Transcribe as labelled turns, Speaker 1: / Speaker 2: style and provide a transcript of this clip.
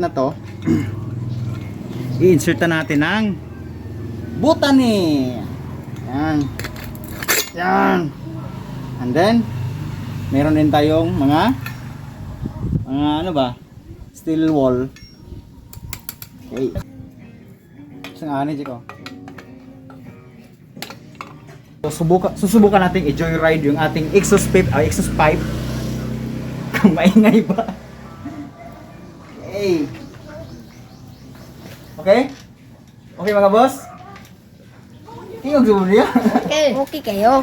Speaker 1: part na to, i-insert na natin ng butani. Yan. Yan. And then, meron din tayong mga ano ba? Steel wall. Okay. Isang ani, Chico. Susubukan natin i-joyride yung ating exhaust pipe. Kung maingay ba. Okay. Okay? Okay mga boss? Tingog sa niya.
Speaker 2: Okay kayo.